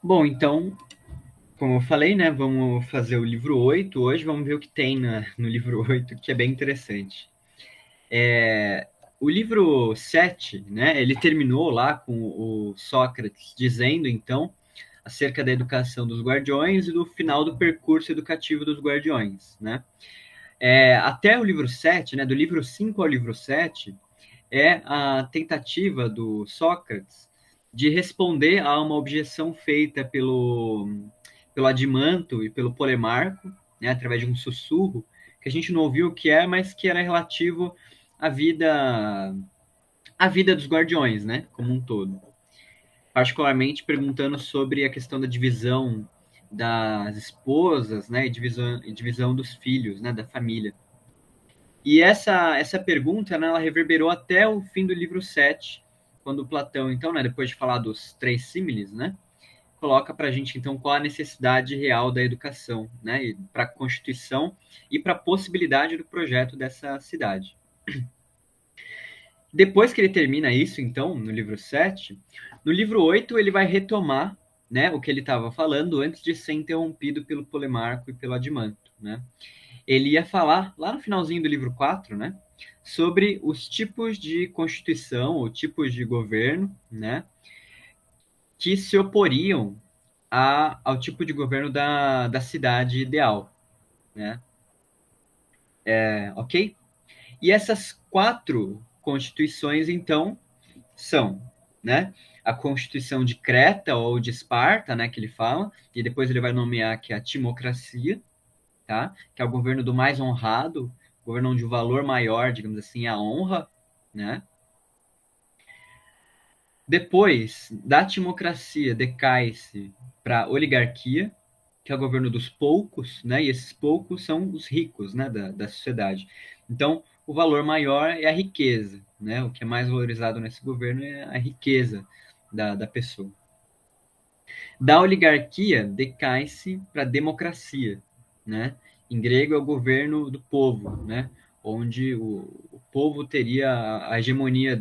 Bom, então, como eu falei, né, vamos fazer o livro 8 hoje, vamos ver o que tem no livro 8, que é bem interessante. O livro 7, né, ele terminou lá com o Sócrates dizendo, então, acerca da educação dos guardiões e do final do percurso educativo dos guardiões, né? Até o livro 7, né, do livro 5 ao livro 7, é a tentativa do Sócrates de responder a uma objeção feita pelo Adimanto e pelo Polemarco, né, através de um sussurro, que a gente não ouviu o que é, mas que era relativo à vida dos guardiões, né, como um todo. Particularmente perguntando sobre a questão da divisão das esposas, né, e divisão dos filhos, né, da família. E essa pergunta, né, ela reverberou até o fim do livro 7, quando Platão, então, né, depois de falar dos três símiles, né, coloca para a gente, então, qual a necessidade real da educação, né, para a Constituição e para a possibilidade do projeto dessa cidade. Depois que ele termina isso, então, no livro 7, no livro 8 ele vai retomar, né, o que ele estava falando antes de ser interrompido pelo Polemarco e pelo Adimanto, né? Ele ia falar, lá no finalzinho do livro 4, né, sobre os tipos de constituição, ou tipos de governo, né, que se oporiam ao tipo de governo da cidade ideal, né? Ok? E essas quatro constituições, então, são, né, a Constituição de Creta ou de Esparta, né, que ele fala, e depois ele vai nomear que é a timocracia, tá? Que é o governo do mais honrado, governo onde o valor maior, digamos assim, é a honra, né? Depois da timocracia decai-se para a oligarquia, que é o governo dos poucos, né? E esses poucos são os ricos, né, da sociedade. Então, o valor maior é a riqueza, né? O que é mais valorizado nesse governo é a riqueza da pessoa. Da oligarquia decai-se para a democracia, né? Em grego é o governo do povo, né? Onde o povo teria a hegemonia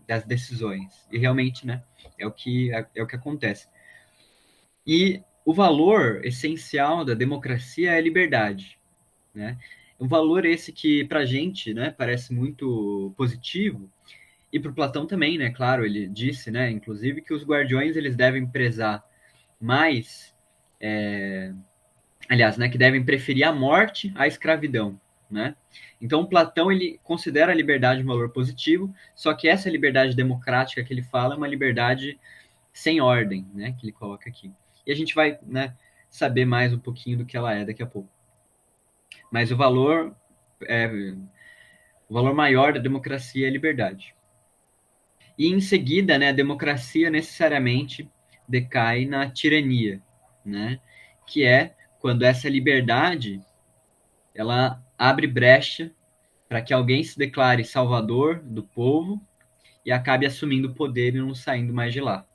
das decisões. E realmente, né? É o que acontece. E o valor essencial da democracia é a liberdade, né? Um valor esse que para a gente, né, parece muito positivo, e para o Platão também, né? Claro, ele disse, né, inclusive, que os guardiões eles devem prezar mais, aliás, né, que devem preferir a morte à escravidão, né? Então, Platão ele considera a liberdade um valor positivo, só que essa liberdade democrática que ele fala é uma liberdade sem ordem, né, que ele coloca aqui. E a gente vai, né, saber mais um pouquinho do que ela é daqui a pouco. Mas o valor maior da democracia é a liberdade. E em seguida, né, a democracia necessariamente decai na tirania, né? Que é quando essa liberdade ela abre brecha para que alguém se declare salvador do povo e acabe assumindo o poder e não saindo mais de lá,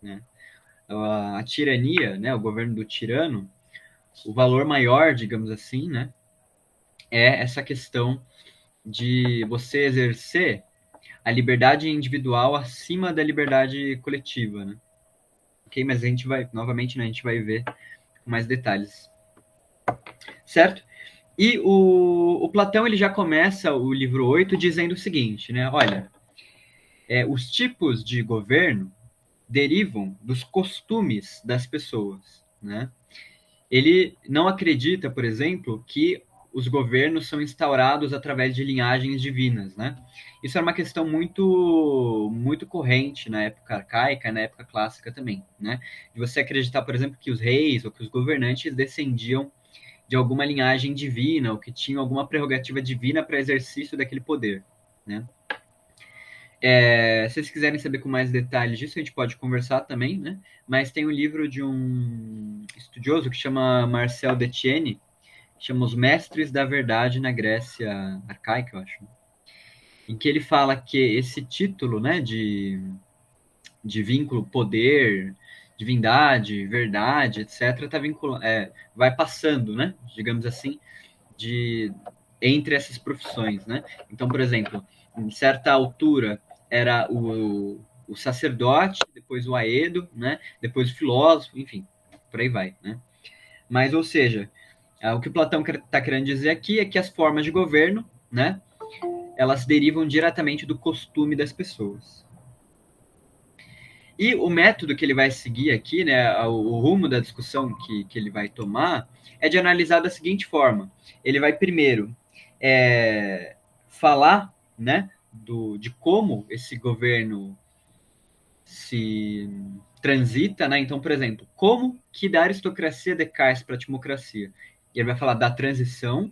né? A tirania, né, o governo do tirano, o valor maior, digamos assim, né, é essa questão de você exercer a liberdade individual acima da liberdade coletiva, né? Ok, mas a gente vai, novamente, né, a gente vai ver com mais detalhes, certo? E o Platão ele já começa o livro 8 dizendo o seguinte, né? Olha, os tipos de governo derivam dos costumes das pessoas, né? Ele não acredita, por exemplo, que os governos são instaurados através de linhagens divinas, né? Isso era uma questão muito muito corrente na época arcaica, na época clássica também, né? De você acreditar, por exemplo, que os reis ou que os governantes descendiam de alguma linhagem divina ou que tinham alguma prerrogativa divina para exercício daquele poder, né? Se vocês quiserem saber com mais detalhes disso, a gente pode conversar também, né? Mas tem um livro de um estudioso que chama Marcel Detienne, que chama Os Mestres da Verdade na Grécia Arcaica, eu acho, em que ele fala que esse título, né, de vínculo, poder, divindade, verdade, etc., vai passando, né, digamos assim, de entre essas profissões, né? Então, por exemplo, em certa altura era o sacerdote, depois o aedo, né? Depois o filósofo, enfim, por aí vai, né? Mas, ou seja, o que o Platão está querendo dizer aqui é que as formas de governo, né? Elas derivam diretamente do costume das pessoas. E o método que ele vai seguir aqui, né, o rumo da discussão que ele vai tomar, é de analisar da seguinte forma. Ele vai primeiro falar, né, de como esse governo se transita, né? Então, por exemplo, como que da aristocracia decai para a timocracia? Ele vai falar da transição,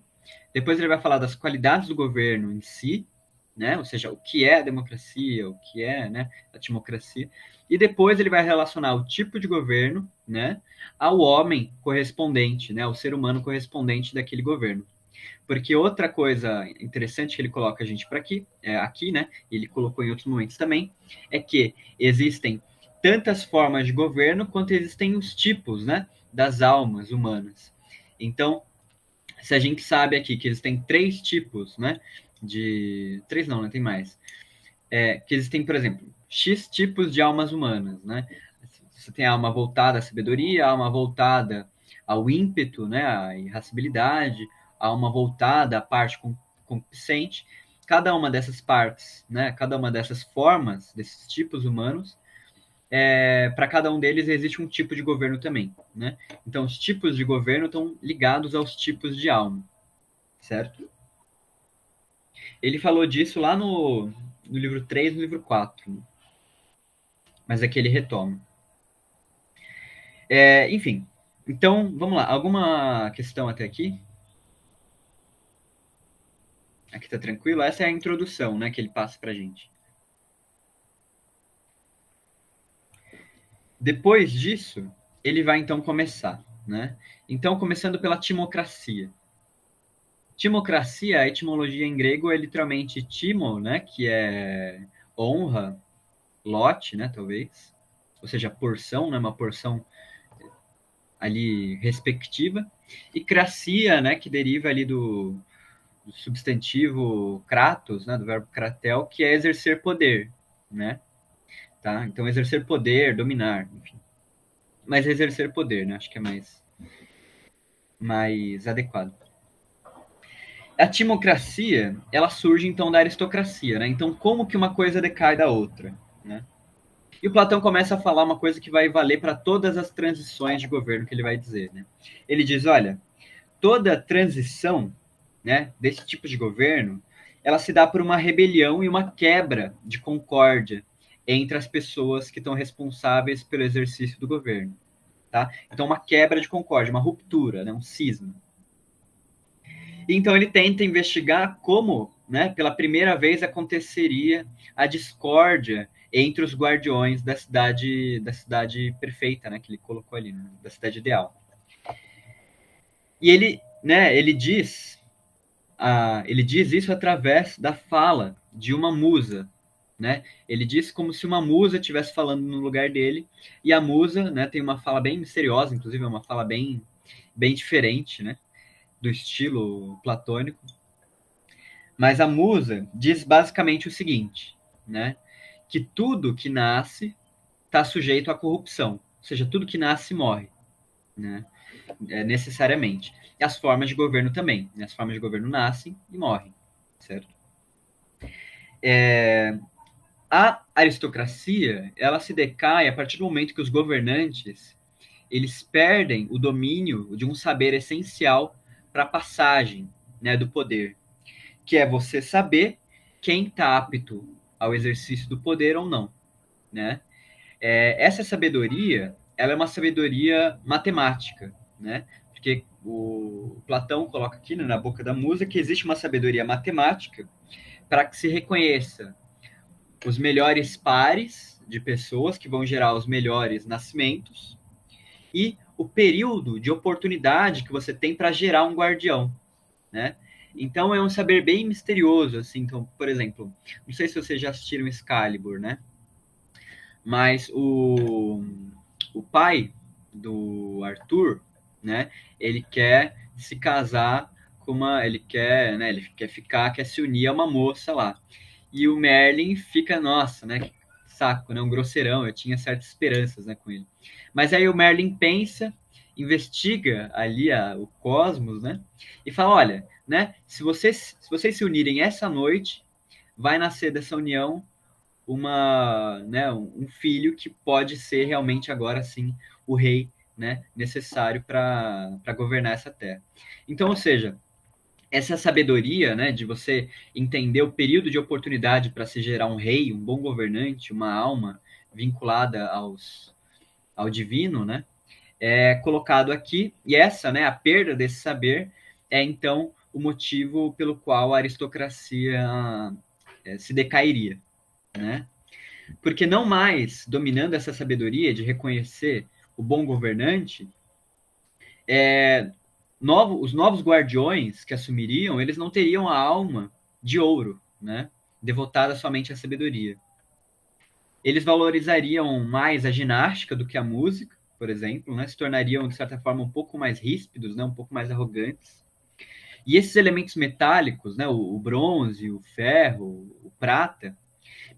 depois ele vai falar das qualidades do governo em si, né? Ou seja, o que é a democracia, o que é, né, a timocracia, e depois ele vai relacionar o tipo de governo, né, ao homem correspondente, né, ao ser humano correspondente daquele governo. Porque outra coisa interessante que ele coloca a gente para aqui, né, ele colocou em outros momentos também, é que existem tantas formas de governo quanto existem os tipos, né, das almas humanas. Então, se a gente sabe aqui que existem 3 tipos, né, de... 3 não, né, tem mais. Que existem, por exemplo, X tipos de almas humanas, né? Você tem a alma voltada à sabedoria, a alma voltada ao ímpeto, né, à irascibilidade, a alma voltada à parte concupiscente. Cada uma dessas partes, né, cada uma dessas formas, desses tipos humanos, para cada um deles existe um tipo de governo também, né? Então, os tipos de governo estão ligados aos tipos de alma, certo? Ele falou disso lá no livro 3, no livro 4, né? Mas aqui ele retoma. Enfim, então, vamos lá. Alguma questão até aqui? Aqui tá tranquilo? Essa é a introdução, né, que ele passa pra gente. Depois disso, ele vai então começar, né? Então, começando pela timocracia. Timocracia, a etimologia em grego é literalmente timo, né, que é honra, lote, né, talvez. Ou seja, porção, né, uma porção ali respectiva. E cracia, né, que deriva ali do substantivo kratos, né, do verbo kratel, que é exercer poder, né? Tá? Então, exercer poder, dominar, enfim. Mas exercer poder, né? Acho que é mais adequado. A timocracia, ela surge, então, da aristocracia, né? Então, como que uma coisa decai da outra, né? E o Platão começa a falar uma coisa que vai valer para todas as transições de governo que ele vai dizer, né? Ele diz, olha, toda transição, né, desse tipo de governo, ela se dá por uma rebelião e uma quebra de concórdia entre as pessoas que estão responsáveis pelo exercício do governo, tá? Então, uma quebra de concórdia, uma ruptura, né, um cisma. Então, ele tenta investigar como, né, pela primeira vez aconteceria a discórdia entre os guardiões da cidade perfeita, né, que ele colocou ali, né, da cidade ideal. E ele, né, ele diz isso através da fala de uma musa, né? Ele diz como se uma musa estivesse falando no lugar dele, e a musa, né, tem uma fala bem misteriosa, inclusive é uma fala bem diferente, né, do estilo platônico. Mas a musa diz basicamente o seguinte, né, que tudo que nasce está sujeito à corrupção, ou seja, tudo que nasce morre, né? Necessariamente. E as formas de governo também. Né? As formas de governo nascem e morrem, certo? A aristocracia, ela se decai a partir do momento que os governantes eles perdem o domínio de um saber essencial para a passagem, né, do poder, que é você saber quem está apto ao exercício do poder ou não, né? Essa sabedoria, ela é uma sabedoria matemática, né? Porque o Platão coloca aqui, né, na boca da musa que existe uma sabedoria matemática para que se reconheça os melhores pares de pessoas que vão gerar os melhores nascimentos e o período de oportunidade que você tem para gerar um guardião, né? Então é um saber bem misterioso, assim. Então, por exemplo, não sei se vocês já assistiram Excalibur, né? Mas o pai do Arthur, né? Ele quer se casar com ele quer, né? Ele quer se unir a uma moça lá. E o Merlin fica, nossa, né? saco, né? Um grosseirão, eu tinha certas esperanças, né, com ele. Mas aí o Merlin pensa, investiga ali o cosmos, né? E fala, olha, né? Se vocês se unirem essa noite, vai nascer dessa união um filho que pode ser realmente agora sim o rei, né, necessário para governar essa terra. Então, ou seja, essa sabedoria, né, de você entender o período de oportunidade para se gerar um rei, um bom governante, uma alma vinculada ao divino, né, é colocado aqui, e essa, né, a perda desse saber é então o motivo pelo qual a aristocracia se decairia, né? Porque não mais dominando essa sabedoria de reconhecer o bom governante, os novos guardiões que assumiriam, eles não teriam a alma de ouro, né? Devotada somente à sabedoria. Eles valorizariam mais a ginástica do que a música, por exemplo, né? Se tornariam, de certa forma, um pouco mais ríspidos, né? Um pouco mais arrogantes. E esses elementos metálicos, né? O bronze, o ferro, o prata,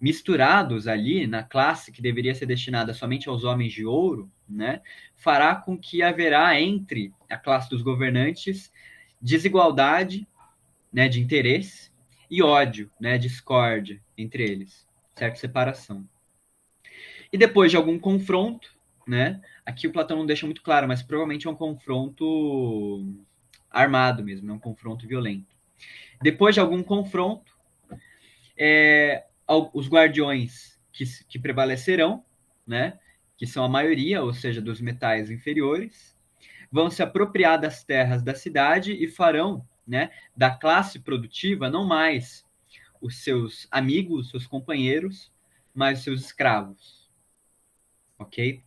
misturados ali na classe que deveria ser destinada somente aos homens de ouro, né, fará com que haverá entre a classe dos governantes desigualdade, né, de interesse e ódio, né, discórdia entre eles, certa separação. E depois de algum confronto, né, aqui o Platão não deixa muito claro, mas provavelmente é um confronto armado mesmo, é um confronto violento. Depois de algum confronto, os guardiões que prevalecerão, né, que são a maioria, ou seja, dos metais inferiores, vão se apropriar das terras da cidade e farão, né, da classe produtiva não mais os seus amigos, seus companheiros, mas os seus escravos. Ok?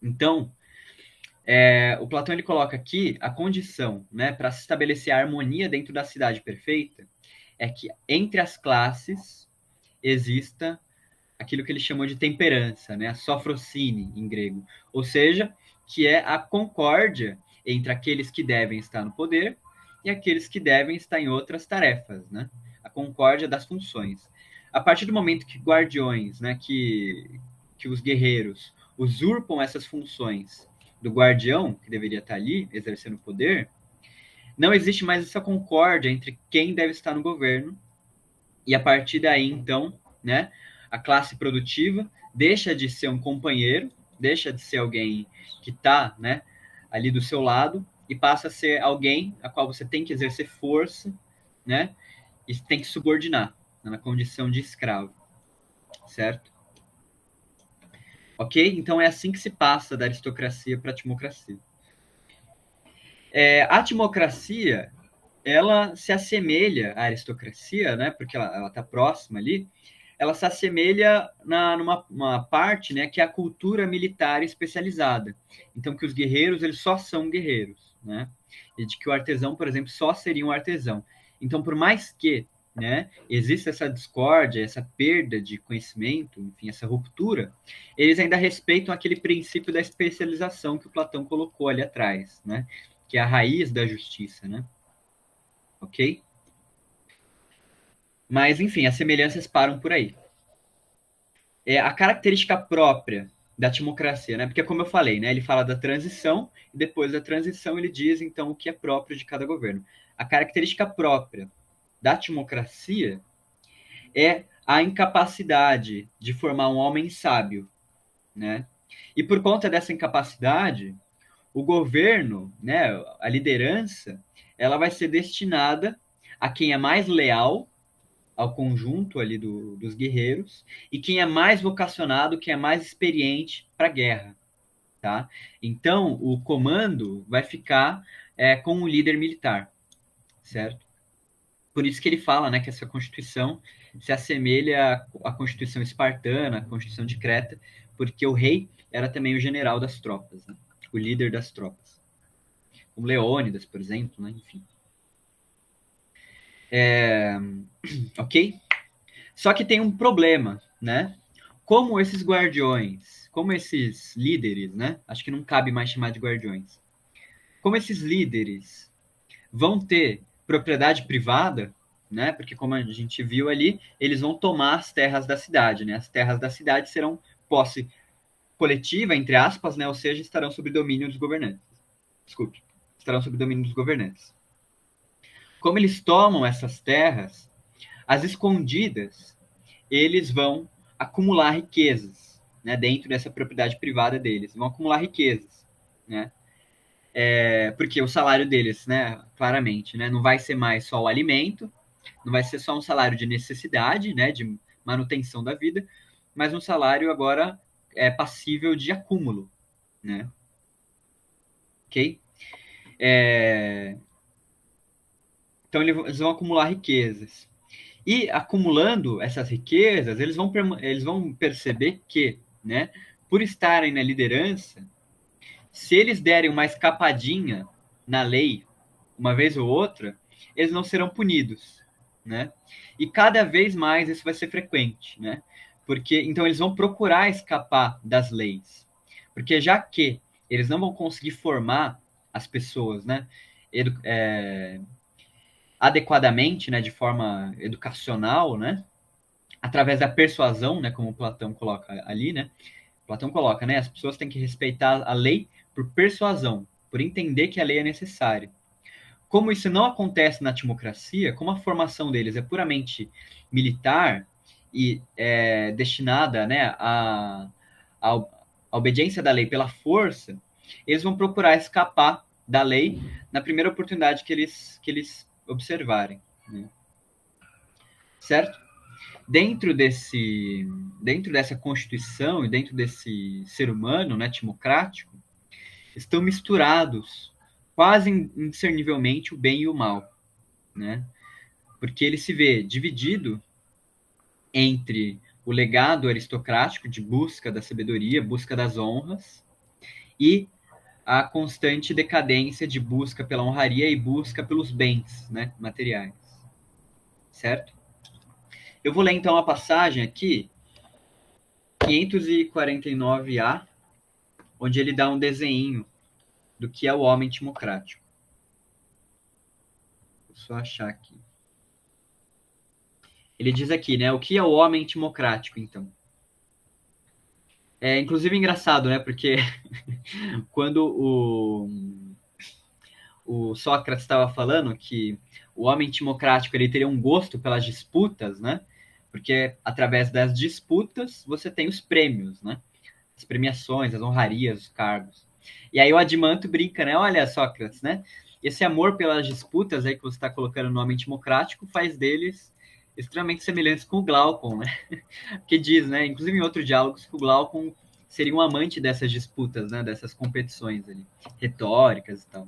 Então, o Platão ele coloca aqui a condição, né, para se estabelecer a harmonia dentro da cidade perfeita é que entre as classes exista aquilo que ele chamou de temperança, né? A sofrocine em grego, ou seja, que é a concórdia entre aqueles que devem estar no poder e aqueles que devem estar em outras tarefas, né? A concórdia das funções. A partir do momento que guardiões, né, que os guerreiros usurpam essas funções do guardião, que deveria estar ali exercendo o poder, não existe mais essa concórdia entre quem deve estar no governo, e a partir daí, então, né, a classe produtiva deixa de ser um companheiro, deixa de ser alguém que está, né, ali do seu lado e passa a ser alguém a qual você tem que exercer força, né, e tem que subordinar, né, na condição de escravo, certo? Ok? Então é assim que se passa da aristocracia para a timocracia. A timocracia, ela se assemelha à aristocracia, né, porque ela está próxima ali, ela se assemelha numa parte, né, que é a cultura militar especializada. Então, que os guerreiros, eles só são guerreiros, né? E de que o artesão, por exemplo, só seria um artesão. Então, por mais que, né, exista essa discórdia, essa perda de conhecimento, enfim, essa ruptura, eles ainda respeitam aquele princípio da especialização que o Platão colocou ali atrás, né? Que é a raiz da justiça, né? Ok? Mas, enfim, as semelhanças param por aí. A característica própria da timocracia, né? Porque, como eu falei, né, ele fala da transição e depois da transição ele diz, então, o que é próprio de cada governo. A característica própria da timocracia é a incapacidade de formar um homem sábio, né? E por conta dessa incapacidade, o governo, né, a liderança, ela vai ser destinada a quem é mais leal ao conjunto ali dos guerreiros e quem é mais vocacionado, quem é mais experiente para a guerra, tá? Então, o comando vai ficar com o líder militar, certo? Por isso que ele fala, né, que essa Constituição se assemelha à Constituição espartana, à Constituição de Creta, porque o rei era também o general das tropas, né? O líder das tropas. Como Leônidas, por exemplo, né? Enfim. Ok? Só que tem um problema, né? Como esses guardiões, como esses líderes, né? Acho que não cabe mais chamar de guardiões. Como esses líderes vão ter propriedade privada, né? Porque como a gente viu ali, eles vão tomar as terras da cidade, né? As terras da cidade serão posse coletiva, entre aspas, né? Ou seja, estarão sob domínio dos governantes. Desculpe, estarão sob domínio dos governantes. Como eles tomam essas terras, as escondidas, eles vão acumular riquezas, né? Dentro dessa propriedade privada deles, vão acumular riquezas, né? Porque o salário deles, né? Claramente, né? Não vai ser mais só o alimento, não vai ser só um salário de necessidade, né? De manutenção da vida, mas um salário agora passível de acúmulo, né? Ok? Então eles vão acumular riquezas. E acumulando essas riquezas, eles vão perceber que, né, por estarem na liderança, se eles derem uma escapadinha na lei, uma vez ou outra, eles não serão punidos, né? E cada vez mais isso vai ser frequente, né? Porque então eles vão procurar escapar das leis, porque já que eles não vão conseguir formar as pessoas, né? Adequadamente, né, de forma educacional, né, através da persuasão, né, como Platão coloca ali, né, Platão coloca, né, as pessoas têm que respeitar a lei por persuasão, por entender que a lei é necessária. Como isso não acontece na timocracia, como a formação deles é puramente militar e destinada, né, à obediência da lei pela força, eles vão procurar escapar da lei na primeira oportunidade que eles observarem, né? Certo? Dentro dessa constituição e dentro desse ser humano, né, timocrático, estão misturados quase indiscernivelmente o bem e o mal, né? Porque ele se vê dividido entre o legado aristocrático de busca da sabedoria, busca das honras, e a constante decadência de busca pela honraria e busca pelos bens, né, materiais. Certo? Eu vou ler então a passagem aqui, 549A, onde ele dá um desenho do que é o homem timocrático. Vou só achar aqui. Ele diz aqui, né, o que é o homem timocrático, então. É inclusive engraçado, né, porque quando o Sócrates estava falando que o homem timocrático ele teria um gosto pelas disputas, né? Porque através das disputas você tem os prêmios, né? As premiações, as honrarias, os cargos. E aí o Adimanto brinca, né? Olha, Sócrates, né? Esse amor pelas disputas aí que você está colocando no homem timocrático faz deles extremamente semelhantes com o Glaucon, né? Que diz, né? Inclusive em outro diálogo, que o Glaucon seria um amante dessas disputas, né? Dessas competições ali, retóricas e tal.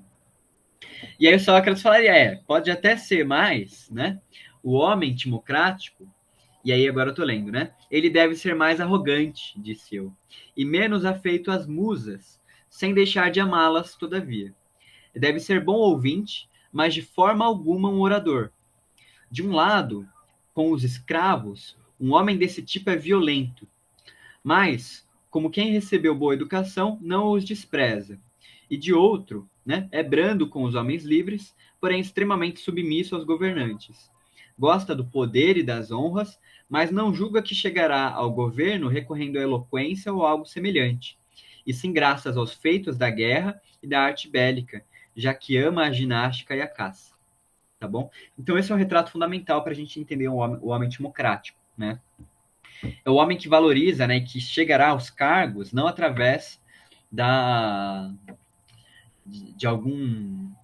E aí o Sócrates falaria, pode até ser mais, né? O homem timocrático, e aí agora eu tô lendo, né? Ele deve ser mais arrogante, disse eu, e menos afeito às musas, sem deixar de amá-las, todavia. Deve ser bom ouvinte, mas de forma alguma um orador. De um lado, com os escravos, um homem desse tipo é violento, mas, como quem recebeu boa educação, não os despreza. E de outro, né, é brando com os homens livres, porém extremamente submisso aos governantes. Gosta do poder e das honras, mas não julga que chegará ao governo recorrendo à eloquência ou algo semelhante, e sim graças aos feitos da guerra e da arte bélica, já que ama a ginástica e a caça. Tá bom? Então esse é um retrato fundamental para a gente entender o homem timocrático, né? É o homem que valoriza, né, que chegará aos cargos não através de alguma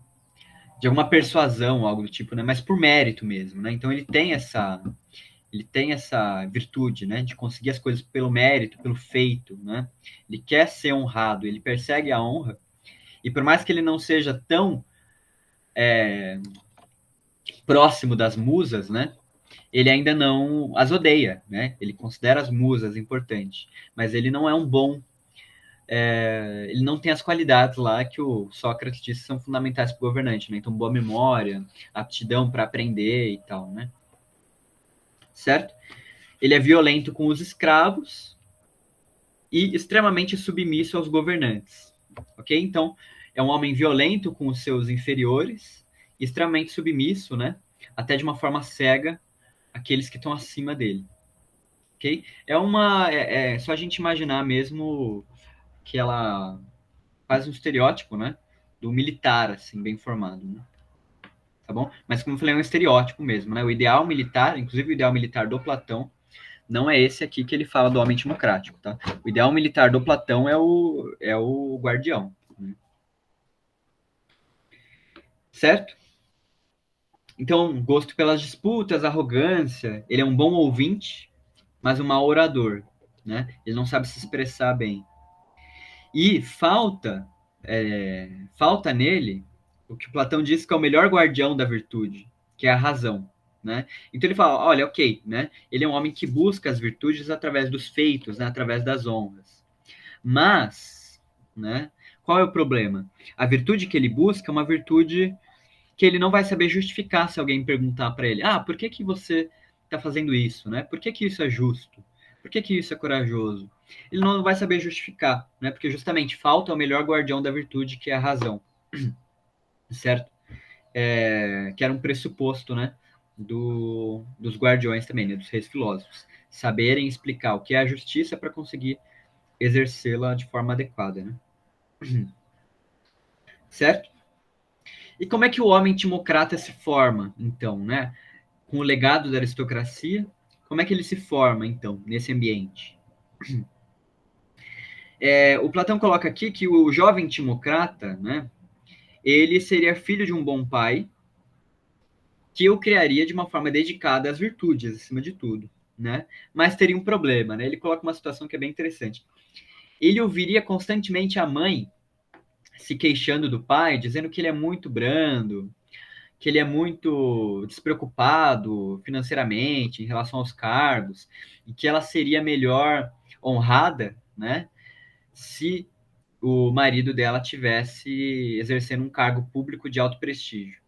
persuasão, algo do tipo, né, mas por mérito mesmo, né? Então ele tem essa virtude, né, de conseguir as coisas pelo mérito, pelo feito, né? Ele quer ser honrado, ele persegue a honra, e por mais que ele não seja tão próximo das musas, né? Ele ainda não as odeia, né? Ele considera as musas importantes, mas ele não é um bom, ele não tem as qualidades lá que o Sócrates disse que são fundamentais para o governante, né? Então, boa memória, aptidão para aprender e tal, né? Certo? Ele é violento com os escravos e extremamente submisso aos governantes, ok? Então, é um homem violento com os seus inferiores, extremamente submisso, né? até de uma forma cega, aqueles que estão acima dele. Ok? É só a gente imaginar mesmo que ela faz um estereótipo, né? Do militar, assim, bem formado, né? Tá bom? Mas como eu falei, é um estereótipo mesmo, né? O ideal militar, inclusive o ideal militar do Platão, não é esse aqui que ele fala do homem democrático, tá? O ideal militar do Platão é o guardião, né? Certo? Então, gosto pelas disputas, arrogância, ele é um bom ouvinte, mas um mau orador, né? Ele não sabe se expressar bem. E falta nele o que Platão diz que é o melhor guardião da virtude, que é a razão, né? Então ele fala, olha, ok, né? Ele é um homem que busca as virtudes através dos feitos, né? Através das honras. Mas, né? Qual é o problema? A virtude que ele busca é uma virtude que ele não vai saber justificar se alguém perguntar para ele, por que que você está fazendo isso, né? Por que que isso é justo? Por que que isso é corajoso? Ele não vai saber justificar, né? Porque justamente falta o melhor guardião da virtude, que é a razão, certo? Que era um pressuposto, né? Dos guardiões também, né? Dos reis filósofos. Saberem explicar o que é a justiça para conseguir exercê-la de forma adequada, né? Certo? E como é que o homem timocrata se forma, então, né? Com o legado da aristocracia, como é que ele se forma, então, nesse ambiente? O Platão coloca aqui que o jovem timocrata, né, ele seria filho de um bom pai, que o criaria de uma forma dedicada às virtudes, acima de tudo, né? Mas teria um problema, né? Ele coloca uma situação que é bem interessante. Ele ouviria constantemente a mãe se queixando do pai, dizendo que ele é muito brando, que ele é muito despreocupado financeiramente em relação aos cargos, e que ela seria melhor honrada, né, se o marido dela tivesse exercendo um cargo público de alto prestígio.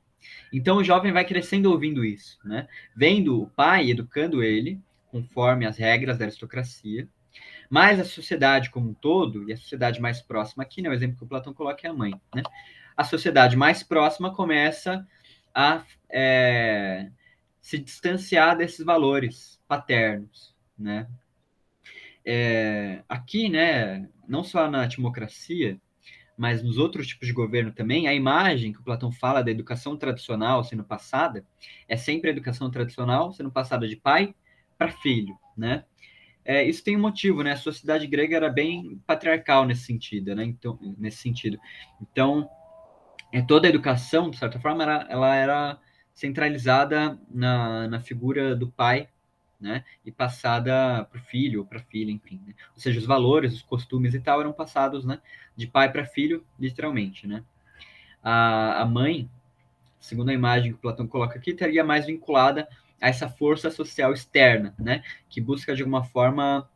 Então o jovem vai crescendo ouvindo isso, né, vendo o pai educando ele conforme as regras da aristocracia, mas a sociedade como um todo, e a sociedade mais próxima aqui, né, o exemplo que o Platão coloca é a mãe, né? A sociedade mais próxima começa a se distanciar desses valores paternos, né? Aqui, né, não só na timocracia, mas nos outros tipos de governo também, a imagem que o Platão fala da educação tradicional sendo passada é sempre a educação tradicional sendo passada de pai para filho, né? Isso tem um motivo, né? A sociedade grega era bem patriarcal nesse sentido, né? Então, nesse sentido. Então, toda a educação, de certa forma, ela era centralizada na figura do pai, né? E passada para o filho ou para a filha, enfim. Né? Ou seja, os valores, os costumes e tal eram passados, né? De pai para filho, literalmente, né? A mãe, segundo a imagem que o Platão coloca aqui, estaria mais vinculada a essa força social externa, né? Que busca, de alguma forma,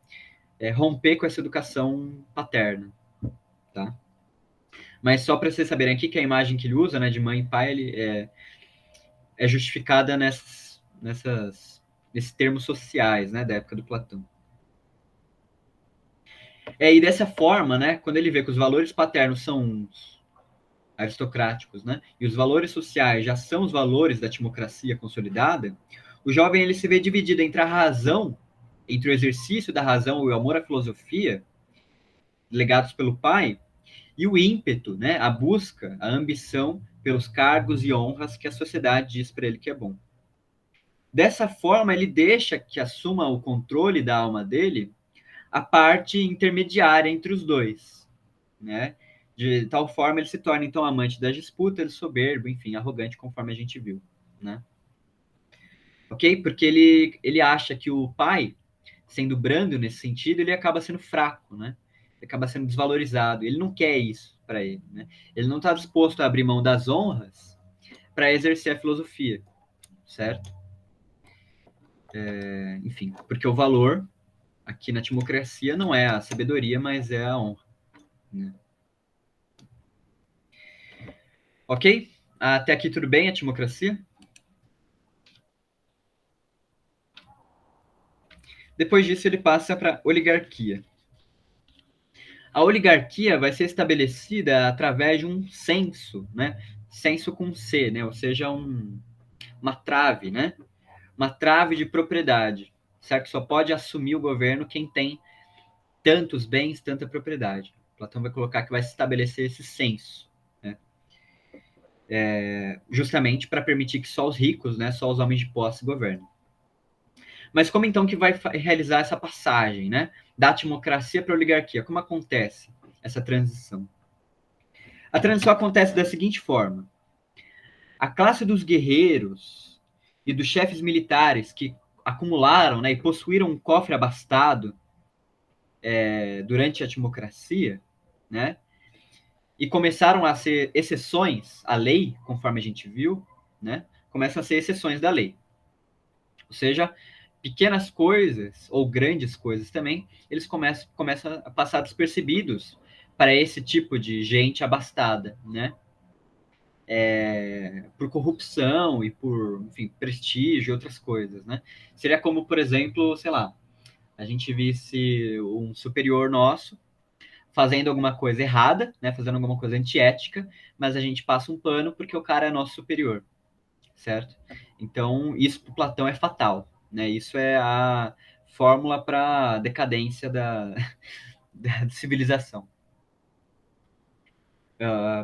romper com essa educação paterna, tá? Mas só para vocês saberem aqui que a imagem que ele usa, né, de mãe e pai, ele é justificada nesses termos sociais, né, da época do Platão. E dessa forma, né, quando ele vê que os valores paternos são aristocráticos, né, e os valores sociais já são os valores da timocracia consolidada, o jovem ele se vê dividido entre a razão, entre o exercício da razão e o amor à filosofia, legados pelo pai, e o ímpeto, né, a busca, a ambição pelos cargos e honras que a sociedade diz para ele que é bom. Dessa forma, ele deixa que assuma o controle da alma dele a parte intermediária entre os dois, né? De tal forma ele se torna então amante das disputas, soberbo, enfim, arrogante, conforme a gente viu, né? Ok? Porque ele acha que o pai, sendo brando nesse sentido, ele acaba sendo fraco, né? Ele acaba sendo desvalorizado. Ele não quer isso para ele, né? Ele não está disposto a abrir mão das honras para exercer a filosofia, certo? Enfim, porque o valor aqui na timocracia não é a sabedoria, mas é a honra, né? Ok? Até aqui tudo bem, a timocracia? Depois disso, ele passa para a oligarquia. A oligarquia vai ser estabelecida através de um censo, né? Censo com C, né? Ou seja, uma trave, né? Uma trave de propriedade, certo? Só pode assumir o governo quem tem tantos bens, tanta propriedade. Platão vai colocar que vai se estabelecer esse censo, né? Justamente para permitir que só os ricos, né, só os homens de posse governem. Mas como então que vai realizar essa passagem, né, da democracia para a oligarquia? Como acontece essa transição? A transição acontece da seguinte forma: a classe dos guerreiros e dos chefes militares que acumularam, né, e possuíram um cofre abastado durante a democracia, né, e começaram a ser exceções à lei, conforme a gente viu, né, começam a ser exceções da lei. Ou seja, pequenas coisas, ou grandes coisas também, eles começam a passar despercebidos para esse tipo de gente abastada, né? Por corrupção e por, enfim, prestígio e outras coisas, né? Seria como, por exemplo, sei lá, a gente visse um superior nosso fazendo alguma coisa errada, né? Fazendo alguma coisa antiética, mas a gente passa um pano porque o cara é nosso superior, certo? Então, isso para Platão é fatal, né? Isso é a fórmula para a decadência da civilização.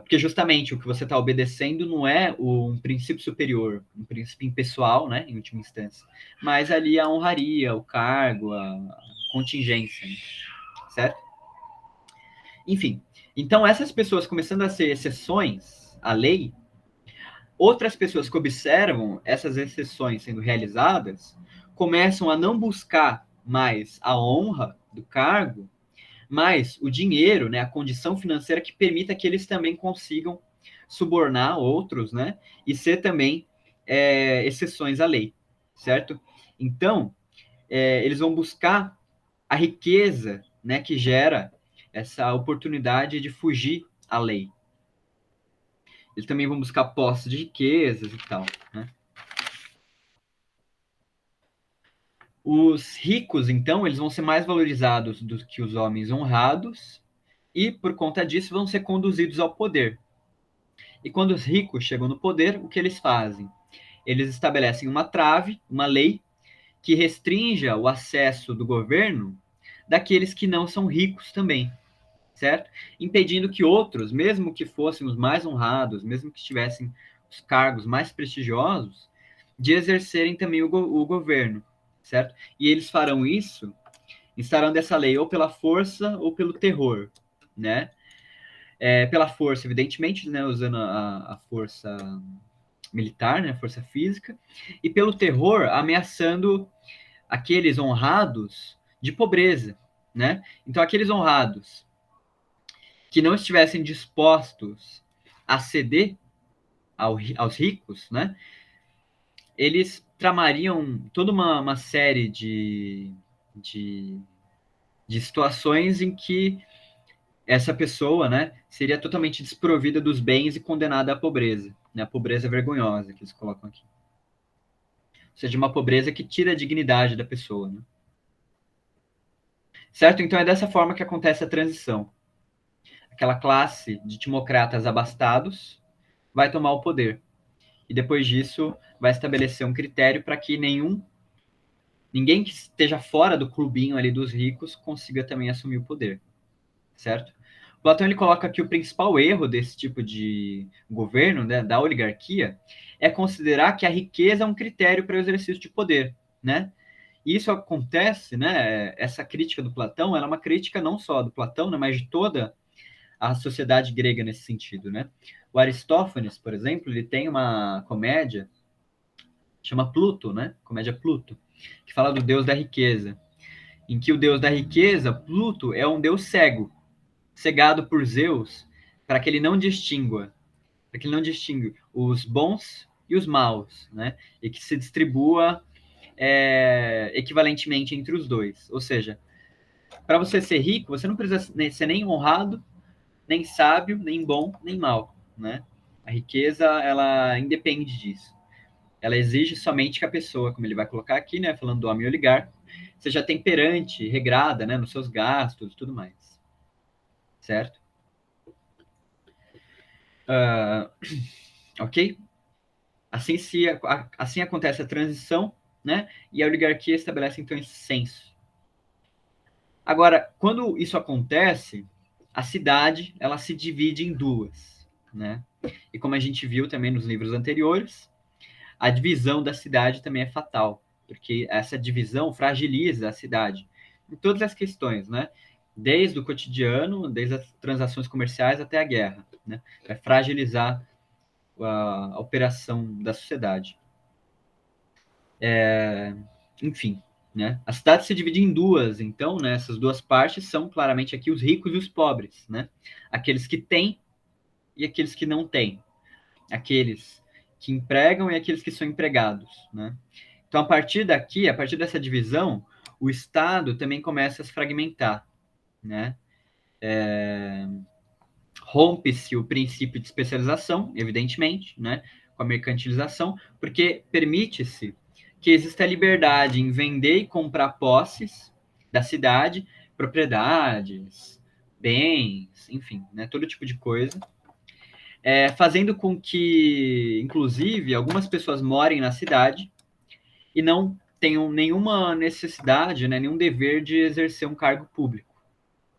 Porque justamente o que você está obedecendo não é um princípio superior, um princípio impessoal, né, em última instância, mas ali a honraria, o cargo, a contingência, né, certo? Enfim, então essas pessoas começando a ser exceções à lei, outras pessoas que observam essas exceções sendo realizadas começam a não buscar mais a honra do cargo, mas o dinheiro, né, a condição financeira que permita que eles também consigam subornar outros, né, e ser também exceções à lei, certo? Então, eles vão buscar a riqueza, né, que gera essa oportunidade de fugir à lei. Eles também vão buscar posses de riquezas e tal, né? Os ricos, então, eles vão ser mais valorizados do que os homens honrados e, por conta disso, vão ser conduzidos ao poder. E quando os ricos chegam no poder, o que eles fazem? Eles estabelecem uma trave, uma lei, que restrinja o acesso do governo daqueles que não são ricos também, certo? Impedindo que outros, mesmo que fossem os mais honrados, mesmo que tivessem os cargos mais prestigiosos, de exercerem também o governo, certo? E eles farão isso, instaurando essa lei ou pela força ou pelo terror, né? Pela força, evidentemente, né, usando a força militar, né, força física, e pelo terror, ameaçando aqueles honrados de pobreza, né? Então, aqueles honrados que não estivessem dispostos a ceder aos ricos, né? Eles tramariam toda uma série de, de situações em que essa pessoa, né, seria totalmente desprovida dos bens e condenada à pobreza, né, a pobreza vergonhosa que eles colocam aqui. Ou seja, uma pobreza que tira a dignidade da pessoa, né? Certo? Então é dessa forma que acontece a transição. Aquela classe de timocratas abastados vai tomar o poder. E depois disso vai estabelecer um critério para que ninguém que esteja fora do clubinho ali dos ricos consiga também assumir o poder, certo? Platão ele coloca que o principal erro desse tipo de governo, né, da oligarquia, é considerar que a riqueza é um critério para o exercício de poder, né? E isso acontece, né? Essa crítica do Platão, ela é uma crítica não só do Platão, né, mas de toda a sociedade grega nesse sentido, né? O Aristófanes, por exemplo, ele tem uma comédia chama Pluto, né? Comédia Pluto, que fala do deus da riqueza, em que o deus da riqueza, Pluto, é um deus cego, cegado por Zeus, para que ele não distingua, para que ele não distingue os bons e os maus, né? E que se distribua equivalentemente entre os dois. Ou seja, para você ser rico, você não precisa ser nem honrado, nem sábio, nem bom, nem mal, né? A riqueza, ela independe disso. Ela exige somente que a pessoa, como ele vai colocar aqui, né, falando do homem oligarca, seja temperante, regrada, né, nos seus gastos e tudo mais. Certo? Ok? Assim acontece a transição, né? E a oligarquia estabelece, então, esse censo. Agora, quando isso acontece, a cidade ela se divide em duas, né? E como a gente viu também nos livros anteriores, a divisão da cidade também é fatal, porque essa divisão fragiliza a cidade em todas as questões, né? Desde o cotidiano, desde as transações comerciais até a guerra, né? Vai fragilizar a operação da sociedade. Enfim, né? A cidade se divide em duas, então, né? Essas duas partes são claramente aqui os ricos e os pobres, né? Aqueles que têm e aqueles que não têm, aqueles que empregam e aqueles que são empregados, né? Então, a partir daqui, a partir dessa divisão, o Estado também começa a se fragmentar, né? Rompe-se o princípio de especialização, evidentemente, né? Com a mercantilização, porque permite-se que exista a liberdade em vender e comprar posses da cidade, propriedades, bens, enfim, né? Todo tipo de coisa, fazendo com que, inclusive, algumas pessoas morem na cidade e não tenham nenhuma necessidade, né, nenhum dever de exercer um cargo público,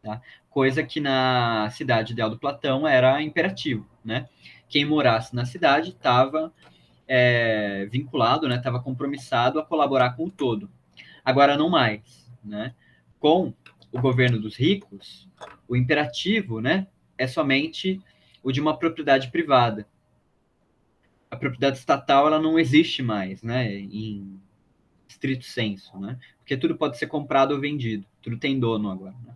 tá? Coisa que na cidade ideal do Platão era imperativo, né? Quem morasse na cidade estava vinculado, né, estava compromissado a colaborar com o todo. Agora não mais, né? Com o governo dos ricos, o imperativo, né, é somente o de uma propriedade privada. A propriedade estatal ela não existe mais, né, em estrito senso, né? Porque tudo pode ser comprado ou vendido, tudo tem dono agora, né?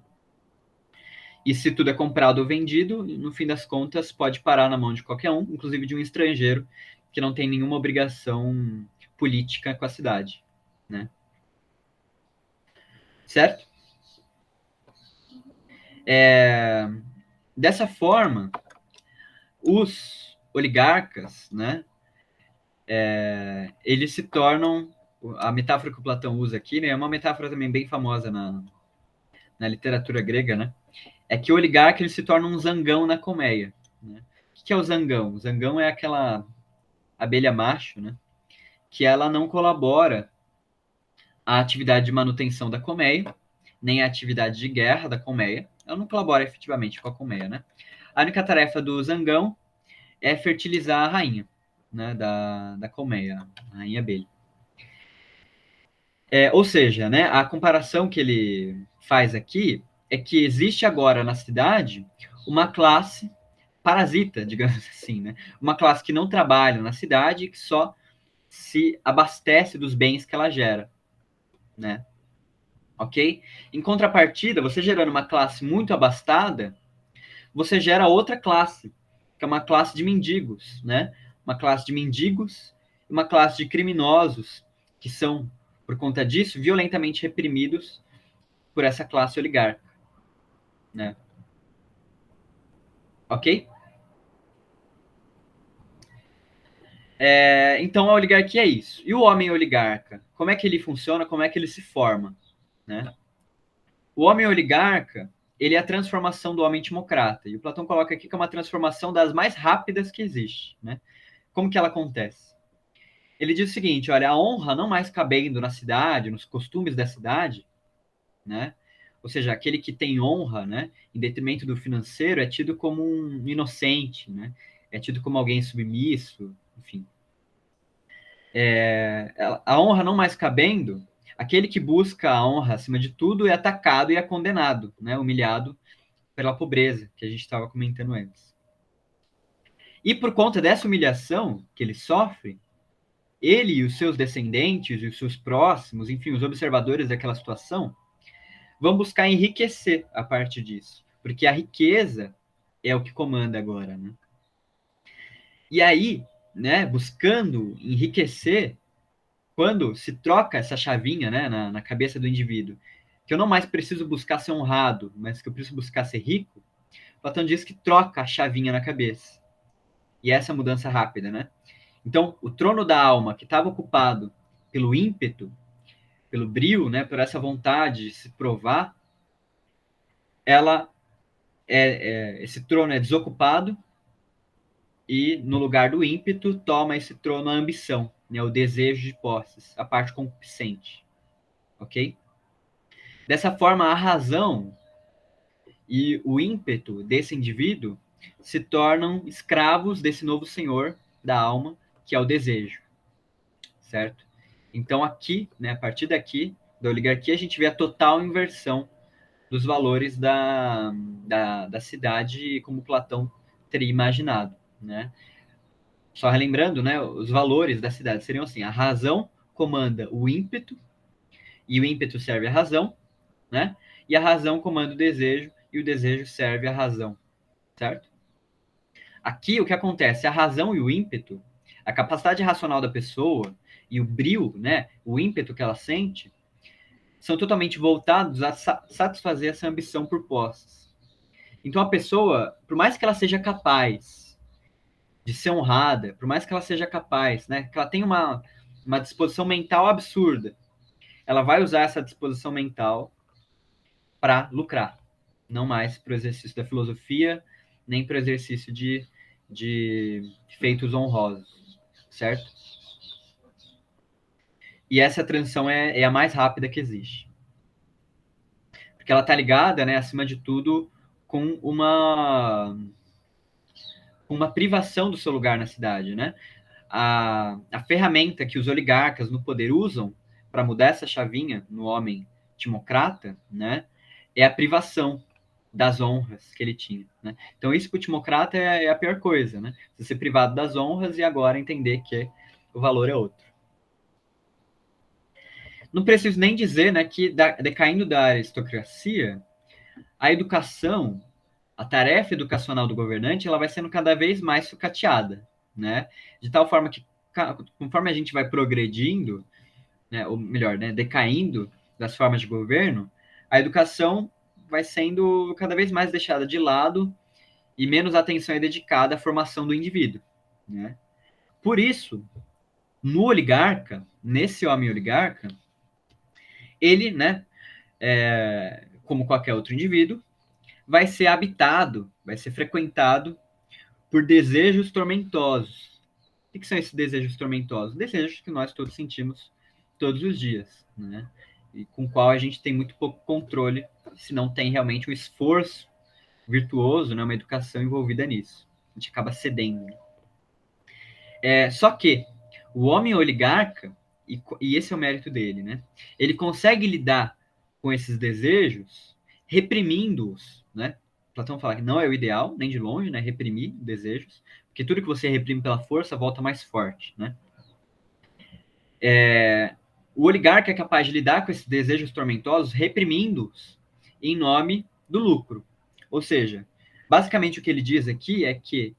E se tudo é comprado ou vendido, no fim das contas, pode parar na mão de qualquer um, inclusive de um estrangeiro, que não tem nenhuma obrigação política com a cidade, né? Certo? Dessa forma, os oligarcas, né, eles se tornam, a metáfora que o Platão usa aqui, né, é uma metáfora também bem famosa na literatura grega, né, é que o oligarca ele se torna um zangão na colmeia, né? O que é o zangão? O zangão é aquela abelha macho, né, que ela não colabora à atividade de manutenção da colmeia, nem à atividade de guerra da colmeia, ela não colabora efetivamente com a colmeia, né? A única tarefa do zangão é fertilizar a rainha, né, da colmeia, a rainha abelha. Ou seja, né, a comparação que ele faz aqui é que existe agora na cidade uma classe parasita, digamos assim, né? Uma classe que não trabalha na cidade e que só se abastece dos bens que ela gera, né? Ok? Em contrapartida, você gerando uma classe muito abastada, você gera outra classe, que é uma classe de mendigos, né? Uma classe de mendigos e uma classe de criminosos que são, por conta disso, violentamente reprimidos por essa classe oligarca, né? Ok? Então a oligarquia é isso. E o homem oligarca? Como é que ele funciona? Como é que ele se forma? Né? O homem oligarca, ele é a transformação do homem timocrata. E o Platão coloca aqui que é uma transformação das mais rápidas que existe. Né? Como que ela acontece? Ele diz o seguinte, olha, a honra não mais cabendo na cidade, nos costumes da cidade, né? Ou seja, aquele que tem honra, né, em detrimento do financeiro, é tido como um inocente, né? É tido como alguém submisso, enfim. A honra não mais cabendo, aquele que busca a honra acima de tudo é atacado e é condenado, né? Humilhado pela pobreza, que a gente estava comentando antes. E por conta dessa humilhação que ele sofre, ele e os seus descendentes e os seus próximos, enfim, os observadores daquela situação, vão buscar enriquecer a partir disso, porque a riqueza é o que comanda agora, né? E aí, né, buscando enriquecer, quando se troca essa chavinha, né, na cabeça do indivíduo, que eu não mais preciso buscar ser honrado, mas que eu preciso buscar ser rico, Platão diz que troca a chavinha na cabeça. E essa mudança rápida, né? Então, o trono da alma que estava ocupado pelo ímpeto, pelo brio, né, por essa vontade de se provar, ela esse trono é desocupado e no lugar do ímpeto toma esse trono a ambição, né, o desejo de posses, a parte concupiscente, ok? Dessa forma, a razão e o ímpeto desse indivíduo se tornam escravos desse novo senhor da alma, que é o desejo, certo? Então aqui, né, a partir daqui, da oligarquia, a gente vê a total inversão dos valores da cidade como Platão teria imaginado, né? Só relembrando, né, os valores da cidade seriam assim: a razão comanda o ímpeto, e o ímpeto serve à razão, né? E a razão comanda o desejo, e o desejo serve à razão, certo? Aqui o que acontece? A razão e o ímpeto, a capacidade racional da pessoa e o brio, né, o ímpeto que ela sente, são totalmente voltados a satisfazer essa ambição por posses. Então a pessoa, por mais que ela seja capaz de ser honrada, por mais que ela seja capaz, né, que ela tenha uma disposição mental absurda, ela vai usar essa disposição mental para lucrar, não mais para o exercício da filosofia, nem para o exercício de feitos honrosos, certo? E essa transição é a mais rápida que existe. Porque ela está ligada, né, acima de tudo, com uma privação do seu lugar na cidade, né? A ferramenta que os oligarcas no poder usam para mudar essa chavinha no homem timocrata, né, é a privação das honras que ele tinha, né? Então isso para o timocrata é a pior coisa, né? Você ser privado das honras e agora entender que o valor é outro. Não preciso nem dizer, né, que decaindo da aristocracia, a educação, a tarefa educacional do governante, ela vai sendo cada vez mais sucateada, né? De tal forma que, conforme a gente vai progredindo, né, ou melhor, né, decaindo das formas de governo, a educação vai sendo cada vez mais deixada de lado e menos atenção é dedicada à formação do indivíduo, né? Por isso, no oligarca, nesse homem oligarca, ele, né, como qualquer outro indivíduo, vai ser habitado, vai ser frequentado por desejos tormentosos. O que são esses desejos tormentosos? Desejos que nós todos sentimos todos os dias, né? E com o qual a gente tem muito pouco controle, se não tem realmente um esforço virtuoso, né, uma educação envolvida nisso. A gente acaba cedendo. Só que o homem oligarca, e esse é o mérito dele, né? Ele consegue lidar com esses desejos reprimindo-os, né? Platão fala que não é o ideal, nem de longe, né? Reprimir desejos, porque tudo que você reprime pela força volta mais forte, né? O oligarca é capaz de lidar com esses desejos tormentosos reprimindo-os em nome do lucro. Ou seja, basicamente o que ele diz aqui é que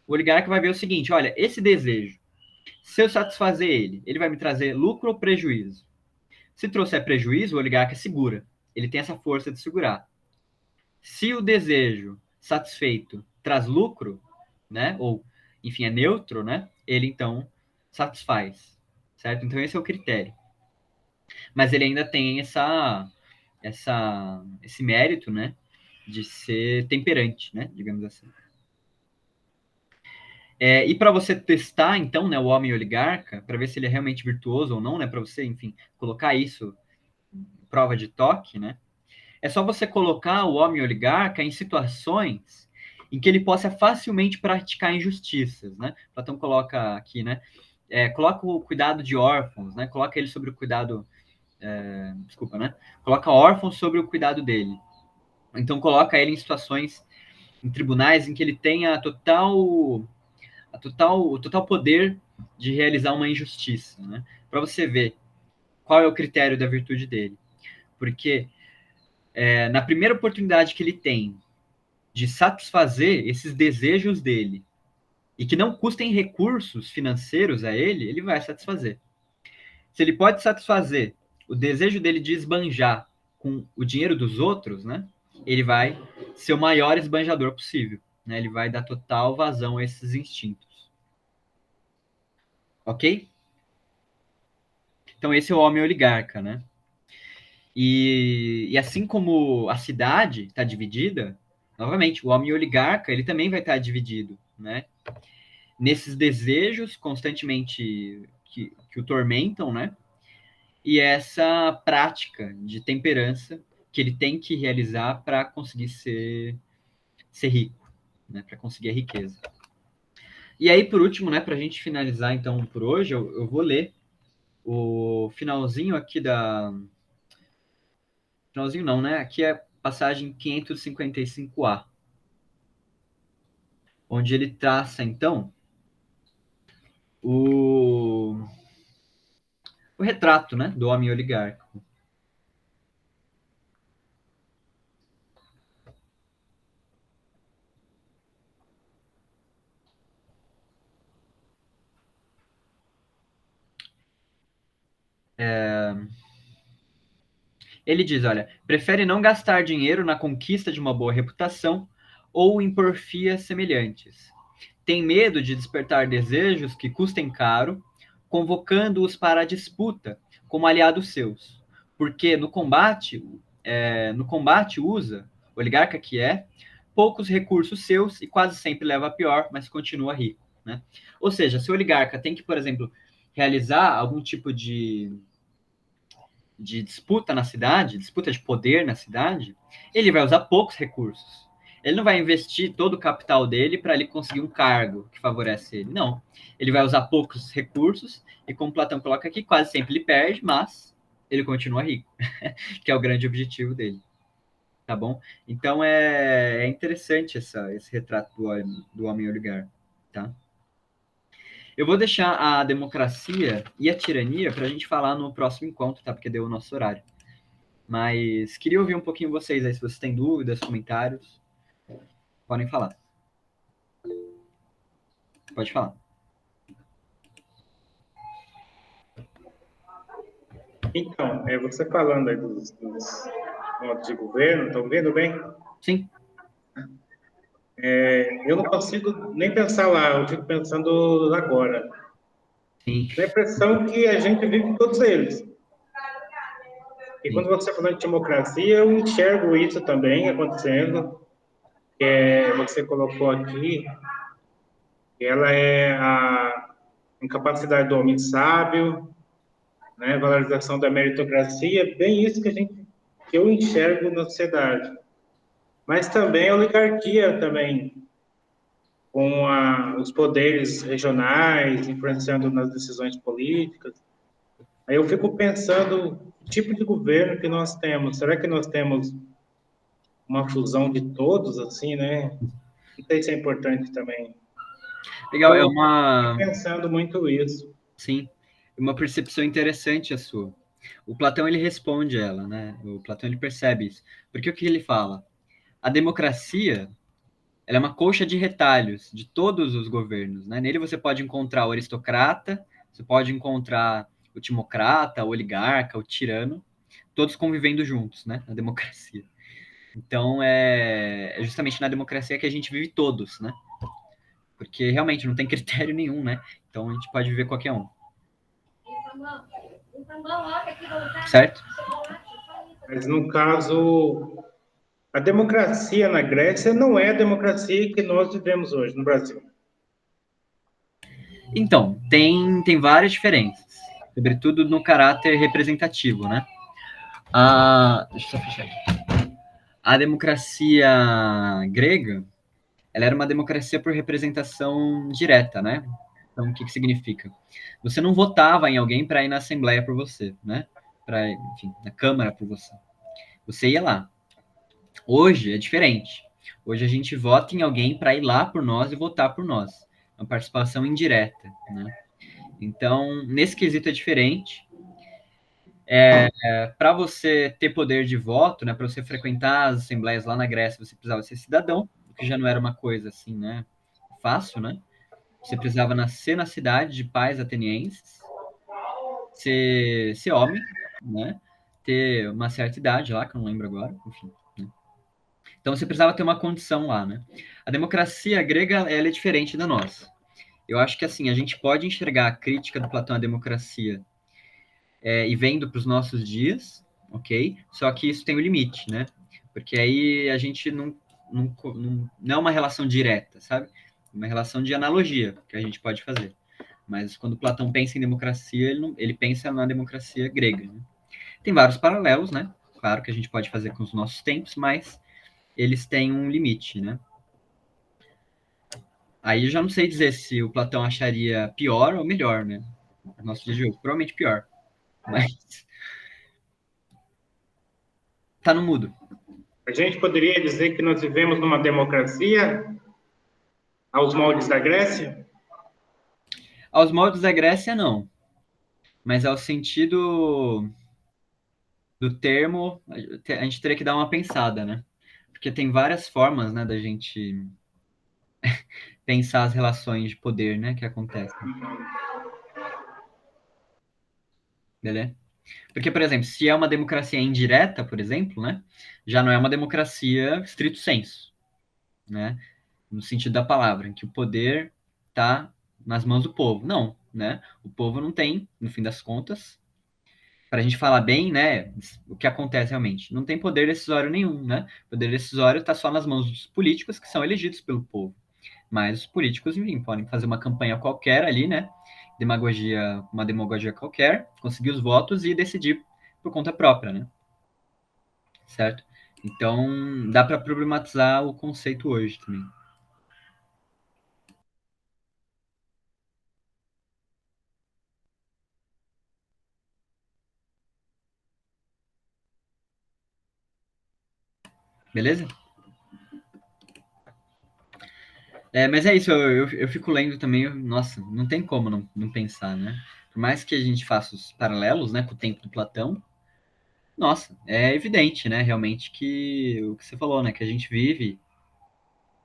o oligarca vai ver o seguinte: olha, esse desejo, se eu satisfazer ele, ele vai me trazer lucro ou prejuízo? Se trouxer prejuízo, o oligarca segura. Ele tem essa força de segurar. Se o desejo satisfeito traz lucro, né, ou enfim é neutro, né, ele então satisfaz, certo? Então esse é o critério. Mas ele ainda tem esse mérito, né, de ser temperante, né, digamos assim. E para você testar, então, né, o homem oligarca, para ver se ele é realmente virtuoso ou não, né, para você, enfim, colocar isso em prova de toque, né, é só você colocar o homem oligarca em situações em que ele possa facilmente praticar injustiças, né? Platão coloca aqui, né, coloca o cuidado de órfãos, né, coloca ele sobre o cuidado, desculpa, né, coloca órfãos sobre o cuidado dele. Então coloca ele em situações, em tribunais em que ele tenha o total poder de realizar uma injustiça, né? Para você ver qual é o critério da virtude dele. Porque na primeira oportunidade que ele tem de satisfazer esses desejos dele e que não custem recursos financeiros a ele, ele vai satisfazer. Se ele pode satisfazer o desejo dele de esbanjar com o dinheiro dos outros, né? Ele vai ser o maior esbanjador possível, né? Ele vai dar total vazão a esses instintos. Ok? Então esse é o homem oligarca, né? E assim como a cidade está dividida, novamente, o homem oligarca ele também vai estar dividido. né? Nesses desejos constantemente que o tormentam, né? E essa prática de temperança que ele tem que realizar para conseguir ser rico, né? Para conseguir a riqueza. E aí, por último, né, para a gente finalizar, então, por hoje, eu vou ler o finalzinho aqui da... Finalzinho não, né? Aqui é passagem 555A, onde ele traça, então, o, o retrato, né, do homem oligárquico. Ele diz, olha, prefere não gastar dinheiro na conquista de uma boa reputação ou em porfias semelhantes. Tem medo de despertar desejos que custem caro, convocando-os para a disputa como aliados seus. Porque no combate usa, oligarca que é, poucos recursos seus e quase sempre leva a pior, mas continua rico. Né? Ou seja, se o oligarca tem que, por exemplo, realizar algum tipo de disputa na cidade, disputa de poder na cidade, ele vai usar poucos recursos. Ele não vai investir todo o capital dele para ele conseguir um cargo que favorece ele. Não. Ele vai usar poucos recursos e, como Platão coloca aqui, quase sempre ele perde, mas ele continua rico, que é o grande objetivo dele. Tá bom? Então é interessante esse retrato do homem oligarca. Tá? Eu vou deixar a democracia e a tirania para a gente falar no próximo encontro, tá? Porque deu o nosso horário. Mas queria ouvir um pouquinho vocês aí, se vocês têm dúvidas, comentários, podem falar. Pode falar. Então, você falando aí dos modos de governo, estão vendo bem? Sim. Eu não consigo nem pensar lá, eu fico pensando agora. Sim. Dá a impressão que a gente vive todos eles. E Sim. quando você fala de democracia, eu enxergo isso também acontecendo. Você colocou aqui, que ela é a incapacidade do homem sábio, né? Valorização da meritocracia, bem isso que eu enxergo na sociedade. Mas também a oligarquia também, com os poderes regionais influenciando nas decisões políticas. Aí eu fico pensando que tipo de governo que nós temos. Será que nós temos uma fusão de todos, assim, né? Não sei se é importante também. Legal, é Eu fico uma, pensando muito isso. sim, uma percepção interessante a sua. O Platão ele responde ela, né? O Platão ele percebe isso. Porque o que ele fala? A democracia, ela é uma colcha de retalhos de todos os governos, né? Nele você pode encontrar o aristocrata, você pode encontrar o timocrata, o oligarca, o tirano, todos convivendo juntos, né? Na democracia. Então, é justamente na democracia que a gente vive todos, né? Porque realmente não tem critério nenhum, né? Então a gente pode viver qualquer um. Certo? Mas no caso, a democracia na Grécia não é a democracia que nós vivemos hoje no Brasil. Então, tem várias diferenças, sobretudo no caráter representativo, né? Deixa eu só fechar aqui. A democracia grega, ela era uma democracia por representação direta, né? Então, o que significa? Você não votava em alguém para ir na Assembleia por você, né? Para, enfim, na Câmara por você. Você ia lá. Hoje é diferente. Hoje a gente vota em alguém para ir lá por nós e votar por nós. É uma participação indireta, né? Então, nesse quesito é diferente. Para você ter poder de voto, né, para você frequentar as assembleias lá na Grécia, você precisava ser cidadão, o que já não era uma coisa assim, né, fácil, né? Você precisava nascer na cidade de pais atenienses, ser homem, né? Ter uma certa idade lá, que eu não lembro agora, enfim. Né? Então você precisava ter uma condição lá, né? A democracia grega, ela é diferente da nossa. Eu acho que assim, a gente pode enxergar a crítica do Platão à democracia e vendo para os nossos dias, ok? Só que isso tem um limite, né? Porque aí a gente não é uma relação direta, sabe? uma relação de analogia que a gente pode fazer. Mas quando Platão pensa em democracia, ele pensa na democracia grega. Né? Tem vários paralelos, né? Claro que a gente pode fazer com os nossos tempos, mas eles têm um limite, né? Aí eu já não sei dizer se o Platão acharia pior ou melhor, né? Nosso dia de hoje, provavelmente pior. Mas tá no mudo. A gente poderia dizer que nós vivemos numa democracia aos moldes da Grécia? Aos moldes da Grécia, não. Mas ao sentido do termo, a gente teria que dar uma pensada, né? Porque tem várias formas, né, da gente pensar as relações de poder, né, que acontecem. Beleza? Porque, por exemplo, se é uma democracia indireta, por exemplo, né, já não é uma democracia stricto sensu, né, no sentido da palavra, em que o poder está nas mãos do povo. Não, né? O povo não tem, no fim das contas, para a gente falar bem, né, o que acontece realmente. Não tem poder decisório nenhum, né? O poder decisório está só nas mãos dos políticos que são elegidos pelo povo. Mas os políticos, enfim, podem fazer uma campanha qualquer ali, né? Demagogia, uma demagogia qualquer, conseguir os votos e decidir por conta própria, né? Certo? Então, dá para problematizar o conceito hoje também. Beleza? Mas é isso, eu fico lendo também, nossa, não tem como não pensar, né? Por mais que a gente faça os paralelos, né, com o tempo do Platão, nossa, é evidente, né, realmente que o que você falou, né, que a gente vive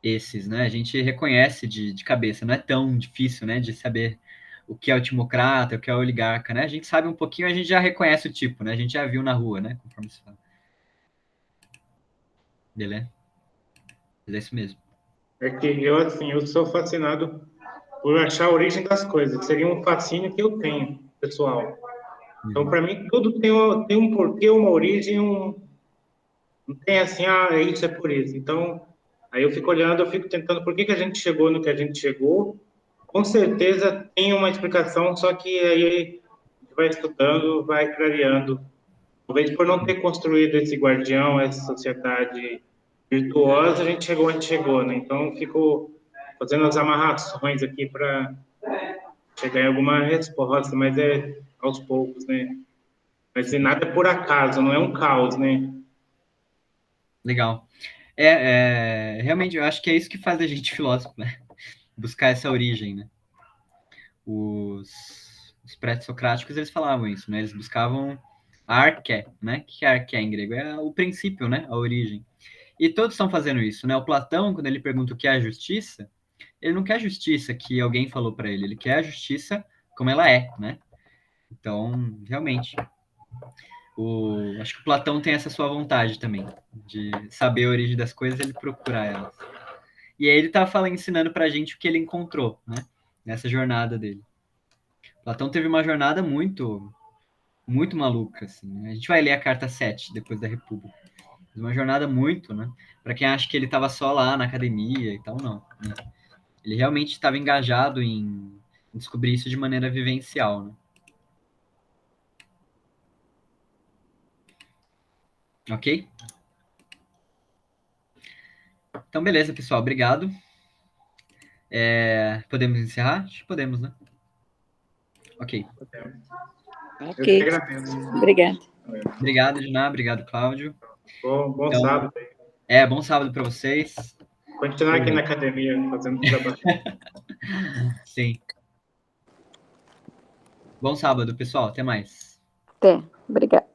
esses, né, a gente reconhece de cabeça, não é tão difícil, né, de saber o que é o timocrata, o que é o oligarca, né, a gente sabe um pouquinho, a gente já reconhece o tipo, né, a gente já viu na rua, né, conforme se fala. Beleza? Mas é isso mesmo. É que eu, assim, eu sou fascinado por achar a origem das coisas. Seria um fascínio que eu tenho, pessoal. Então, Uhum. para mim, tudo tem um porquê, uma origem, não tem assim, isso é por isso. Então, aí eu fico olhando, eu fico tentando, por que que a gente chegou no que a gente chegou? Com certeza tem uma explicação, só que aí a gente vai estudando, vai clareando. Talvez por não ter construído esse guardião, essa sociedade virtuosa, a gente chegou onde chegou, né? Então, eu fico fazendo as amarrações aqui para chegar em alguma resposta, mas é aos poucos, né? Mas nada é por acaso, não é um caos, né? Legal. Realmente, eu acho que é isso que faz a gente filósofo, né? Buscar essa origem, né? Os pré-socráticos, eles falavam isso, né? Eles buscavam a arqué, né? O que é arqué em grego? É o princípio, né? A origem. E todos estão fazendo isso, né? O Platão, quando ele pergunta o que é a justiça, ele não quer a justiça que alguém falou para ele quer a justiça como ela é, né? Então, realmente, acho que o Platão tem essa sua vontade também, de saber a origem das coisas e ele procurar elas. E aí ele tá falando, ensinando pra gente o que ele encontrou, né? Nessa jornada dele. Platão teve uma jornada muito maluca, assim. Né? A gente vai ler a carta 7 depois da República. Uma jornada muito, né? Para quem acha que ele estava só lá na academia e tal, não. Né? Ele realmente estava engajado em descobrir isso de maneira vivencial, né? Ok? Então, beleza, pessoal. Obrigado. Podemos encerrar? Acho que podemos, né? Ok. Eu que Ok, agradeço. obrigada. Obrigado, Diná. Obrigado, Cláudio. Bom Então, sábado. bom sábado para vocês. Continuar aqui na academia, fazendo trabalho. Sim. Bom sábado, pessoal. Até mais. Até, obrigada.